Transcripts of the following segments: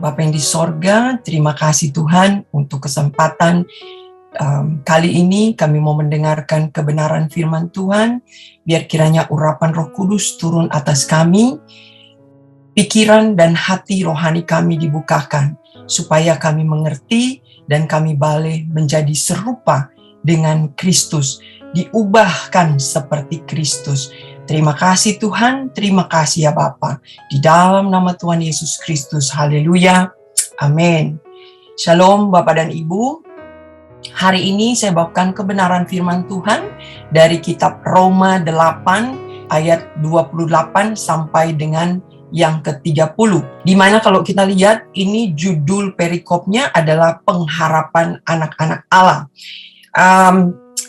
Bapa yang di sorga, terima kasih Tuhan untuk kesempatan kali ini kami mau mendengarkan kebenaran firman Tuhan. Biar kiranya urapan Roh Kudus turun atas kami, pikiran dan hati rohani kami dibukakan, supaya kami mengerti dan kami boleh menjadi serupa dengan Kristus, diubahkan seperti Kristus. Terima kasih Tuhan, terima kasih ya Bapa. Di dalam nama Tuhan Yesus Kristus, haleluya, amin. Shalom Bapak dan Ibu. Hari ini saya bawakan kebenaran firman Tuhan dari kitab Roma 8 ayat 28 sampai dengan yang ke-30. Di mana kalau kita lihat ini judul perikopnya adalah pengharapan anak-anak Allah.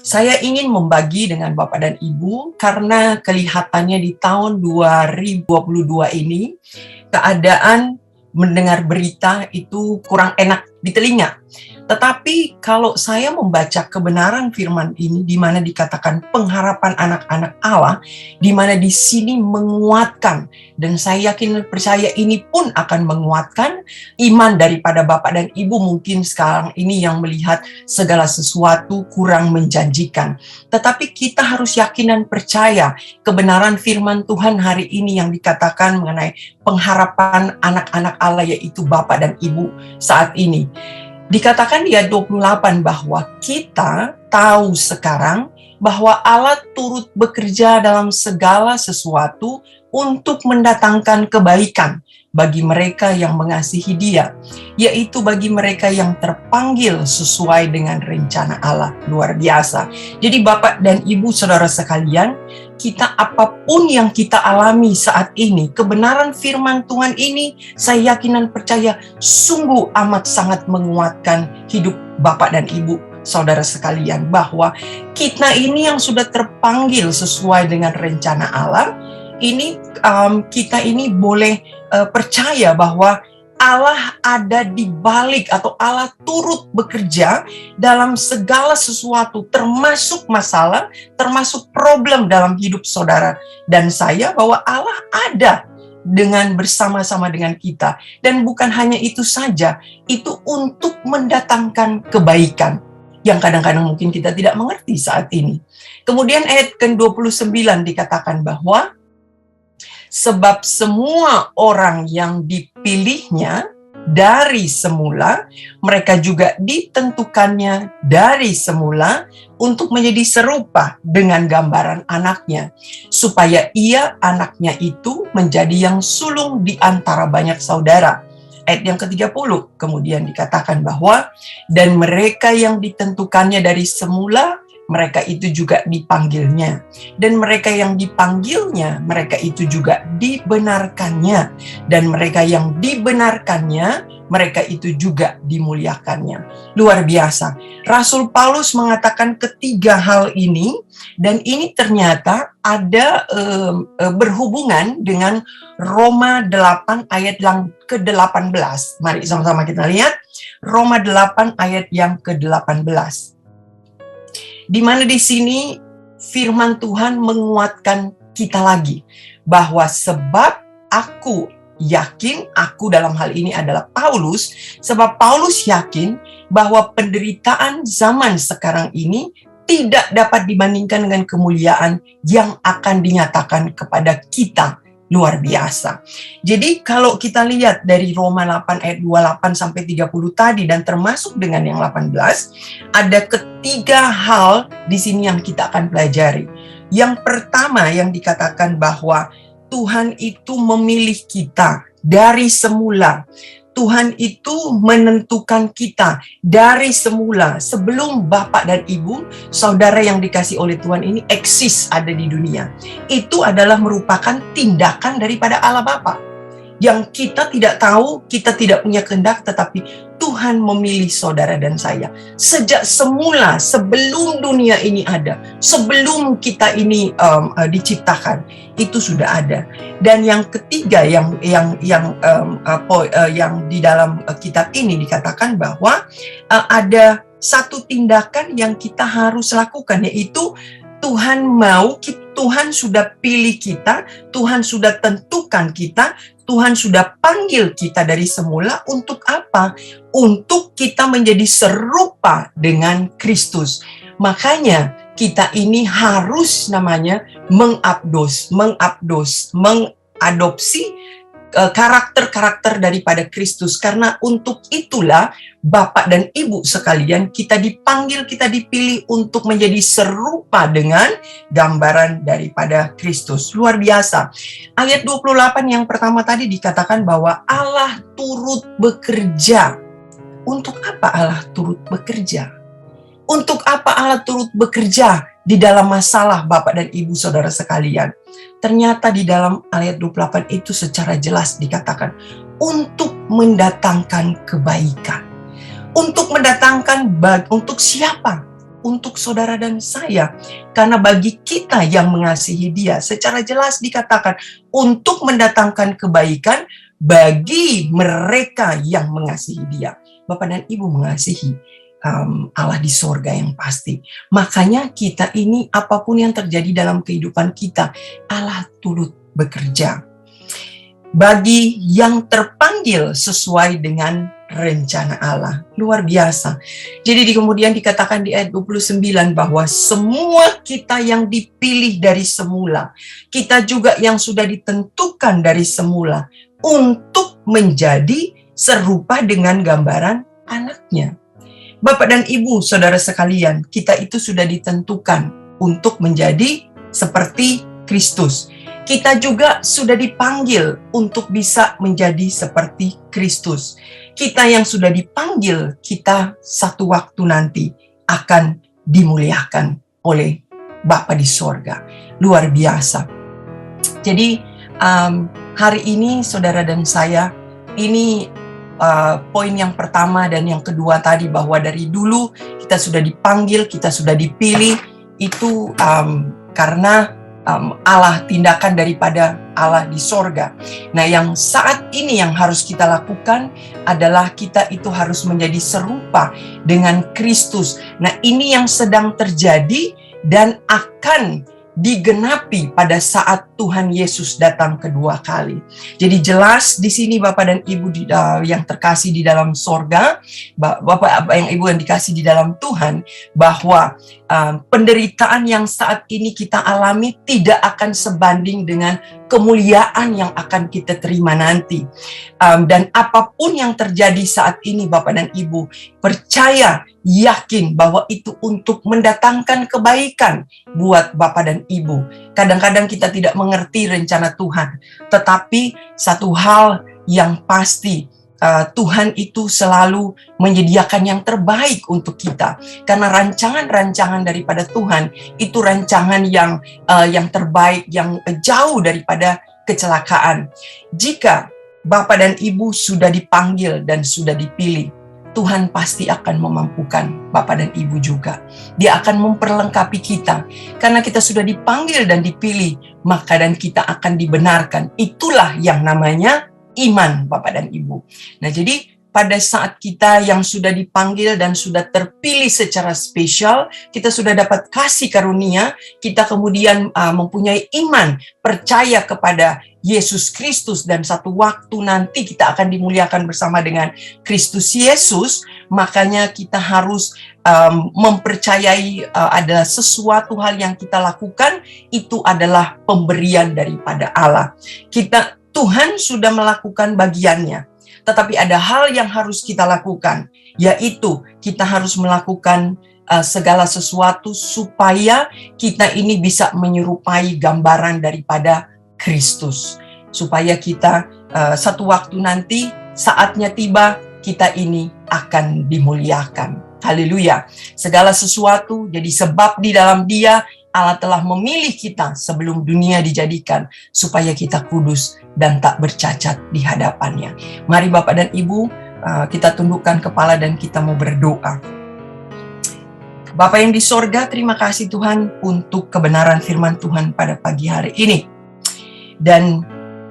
Saya ingin membagi dengan Bapak dan Ibu karena kelihatannya di tahun 2022 ini keadaan mendengar berita itu kurang enak di telinga. Tetapi kalau saya membaca kebenaran firman ini di mana dikatakan pengharapan anak-anak Allah, di mana di sini menguatkan, dan saya yakin dan percaya ini pun akan menguatkan iman daripada Bapak dan Ibu mungkin sekarang ini yang melihat segala sesuatu kurang menjanjikan. Tetapi kita harus yakin dan percaya kebenaran firman Tuhan hari ini yang dikatakan mengenai pengharapan anak-anak Allah, yaitu Bapak dan Ibu saat ini. Dikatakan di ayat 28 bahwa kita tahu sekarang bahwa Allah turut bekerja dalam segala sesuatu untuk mendatangkan kebaikan bagi mereka yang mengasihi Dia, yaitu bagi mereka yang terpanggil sesuai dengan rencana Allah. Luar biasa. Jadi Bapak dan Ibu saudara sekalian, kita apapun yang kita alami saat ini, kebenaran firman Tuhan ini saya yakin dan percaya sungguh amat sangat menguatkan hidup Bapak dan Ibu saudara sekalian, bahwa kita ini yang sudah terpanggil sesuai dengan rencana Allah, ini kita ini boleh percaya bahwa Allah ada di balik atau Allah turut bekerja dalam segala sesuatu, termasuk masalah, termasuk problem dalam hidup saudara dan saya, bahwa Allah ada dengan bersama-sama dengan kita. Dan bukan hanya itu saja, itu untuk mendatangkan kebaikan yang kadang-kadang mungkin kita tidak mengerti saat ini. Kemudian ayat ke-29 dikatakan bahwa sebab semua orang yang dipilihnya dari semula, mereka juga ditentukannya dari semula untuk menjadi serupa dengan gambaran anaknya, supaya ia, anaknya itu, menjadi yang sulung di antara banyak saudara. Ayat yang ke-30 kemudian dikatakan bahwa dan mereka yang ditentukannya dari semula, mereka itu juga dipanggilnya. Dan mereka yang dipanggilnya, mereka itu juga dibenarkannya. Dan mereka yang dibenarkannya, mereka itu juga dimuliakannya. Luar biasa. Rasul Paulus mengatakan ketiga hal ini, dan ini ternyata ada berhubungan dengan Roma 8 ayat yang ke-18. Mari sama-sama kita lihat. Roma 8 ayat yang ke-18. Di mana di sini firman Tuhan menguatkan kita lagi bahwa sebab aku yakin, aku dalam hal ini adalah Paulus, sebab Paulus yakin bahwa penderitaan zaman sekarang ini tidak dapat dibandingkan dengan kemuliaan yang akan dinyatakan kepada kita. Luar biasa. Jadi kalau kita lihat dari Roma 8 ayat 28 sampai 30 tadi dan termasuk dengan yang 18, ada ketiga hal di sini yang kita akan pelajari. Yang pertama yang dikatakan bahwa Tuhan itu memilih kita dari semula. Tuhan itu menentukan kita dari semula, sebelum Bapak dan Ibu, saudara yang dikasih oleh Tuhan ini eksis ada di dunia. Itu adalah merupakan tindakan daripada Allah Bapa. Yang kita tidak tahu, kita tidak punya kehendak, tetapi Tuhan memilih saudara dan saya. Sejak semula, sebelum dunia ini ada, sebelum kita ini diciptakan, itu sudah ada. Dan yang ketiga yang di dalam kitab ini dikatakan bahwa ada satu tindakan yang kita harus lakukan, yaitu Tuhan mau, Tuhan sudah pilih kita, Tuhan sudah tentukan kita, Tuhan sudah panggil kita dari semula untuk apa? Untuk kita menjadi serupa dengan Kristus. Makanya kita ini harus namanya mengadopsi karakter-karakter daripada Kristus. Karena untuk itulah Bapak dan Ibu sekalian, kita dipanggil, kita dipilih untuk menjadi serupa dengan gambaran daripada Kristus. Luar biasa. Ayat 28 yang pertama tadi dikatakan bahwa Allah turut bekerja. Untuk apa Allah turut bekerja? Untuk apa Allah turut bekerja di dalam masalah Bapak dan Ibu saudara sekalian? Ternyata di dalam ayat 28 itu secara jelas dikatakan untuk mendatangkan kebaikan. Untuk mendatangkan untuk siapa? Untuk saudara dan saya. Karena bagi kita yang mengasihi Dia, secara jelas dikatakan untuk mendatangkan kebaikan bagi mereka yang mengasihi Dia. Bapak dan Ibu mengasihi Allah di sorga yang pasti. Makanya kita ini apapun yang terjadi dalam kehidupan kita, Allah turut bekerja. Bagi yang terpanggil sesuai dengan rencana Allah. Luar biasa. Jadi kemudian dikatakan di ayat 29 bahwa semua kita yang dipilih dari semula, kita juga yang sudah ditentukan dari semula untuk menjadi serupa dengan gambaran anaknya. Bapak dan Ibu, saudara sekalian, kita itu sudah ditentukan untuk menjadi seperti Kristus. Kita juga sudah dipanggil untuk bisa menjadi seperti Kristus. Kita yang sudah dipanggil, kita satu waktu nanti akan dimuliakan oleh Bapa di sorga. Luar biasa. Jadi hari ini saudara dan saya, ini poin yang pertama dan yang kedua tadi, bahwa dari dulu kita sudah dipanggil, kita sudah dipilih, itu karena Allah, tindakan daripada Allah di sorga. Nah, yang saat ini yang harus kita lakukan adalah kita itu harus menjadi serupa dengan Kristus. Nah, ini yang sedang terjadi dan akan digenapi pada saat Tuhan Yesus datang kedua kali. Jadi jelas di sini Bapak dan Ibu yang terkasih di dalam sorga, Bapak yang Ibu yang dikasih di dalam Tuhan, bahwa penderitaan yang saat ini kita alami tidak akan sebanding dengan kemuliaan yang akan kita terima nanti. Dan apapun yang terjadi saat ini Bapak dan Ibu, percaya, yakin bahwa itu untuk mendatangkan kebaikan buat Bapak dan Ibu. Kadang-kadang kita tidak mengerti rencana Tuhan, tetapi satu hal yang pasti, Tuhan itu selalu menyediakan yang terbaik untuk kita. Karena rancangan-rancangan daripada Tuhan itu rancangan yang terbaik, yang jauh daripada kecelakaan. Jika Bapak dan Ibu sudah dipanggil dan sudah dipilih, Tuhan pasti akan memampukan Bapak dan Ibu juga. Dia akan memperlengkapi kita. Karena kita sudah dipanggil dan dipilih, maka dan kita akan dibenarkan. Itulah yang namanya iman Bapak dan Ibu. Nah, jadi pada saat kita yang sudah dipanggil dan sudah terpilih secara spesial, kita sudah dapat kasih karunia, kita kemudian mempunyai iman, percaya kepada Yesus Kristus, dan satu waktu nanti kita akan dimuliakan bersama dengan Kristus Yesus. Makanya kita harus mempercayai ada sesuatu hal yang kita lakukan, itu adalah pemberian daripada Allah. Tuhan sudah melakukan bagiannya. Tetapi ada hal yang harus kita lakukan, yaitu kita harus melakukan segala sesuatu supaya kita ini bisa menyerupai gambaran daripada Kristus. Supaya kita satu waktu nanti saatnya tiba, kita ini akan dimuliakan. Haleluya. Segala sesuatu jadi sebab di dalam Dia Allah telah memilih kita sebelum dunia dijadikan supaya kita kudus dan tak bercacat di hadapannya. Mari Bapak dan Ibu, kita tundukkan kepala dan kita mau berdoa. Bapak yang di sorga, terima kasih Tuhan untuk kebenaran firman Tuhan pada pagi hari ini. Dan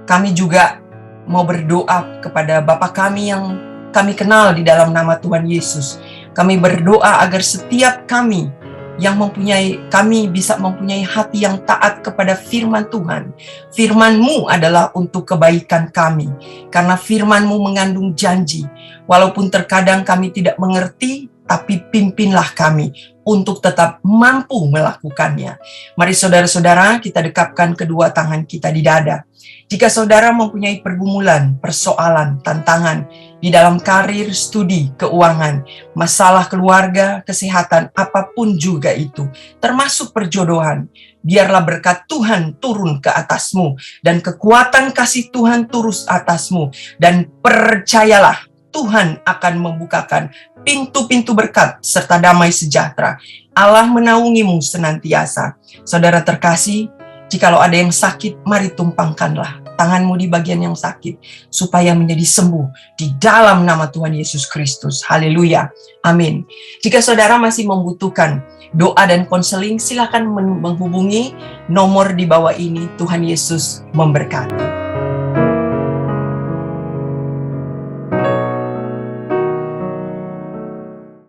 kami juga mau berdoa kepada Bapa kami yang kami kenal di dalam nama Tuhan Yesus. Kami berdoa agar setiap kami kami bisa mempunyai hati yang taat kepada firman Tuhan. Firman-Mu adalah untuk kebaikan kami, karena firman-Mu mengandung janji. Walaupun terkadang kami tidak mengerti, tapi pimpinlah kami untuk tetap mampu melakukannya. Mari saudara-saudara, kita dekapkan kedua tangan kita di dada. Jika saudara mempunyai pergumulan, persoalan, tantangan di dalam karir, studi, keuangan, masalah keluarga, kesehatan, apapun juga itu, termasuk perjodohan, biarlah berkat Tuhan turun ke atasmu, dan kekuatan kasih Tuhan turun atasmu, dan percayalah, Tuhan akan membukakan pintu-pintu berkat serta damai sejahtera. Allah menaungimu senantiasa. Saudara terkasih, jikalau ada yang sakit, mari tumpangkanlah tanganmu di bagian yang sakit, supaya menjadi sembuh di dalam nama Tuhan Yesus Kristus. Haleluya. Amin. Jika saudara masih membutuhkan doa dan konseling, silakan menghubungi nomor di bawah ini. Tuhan Yesus memberkati.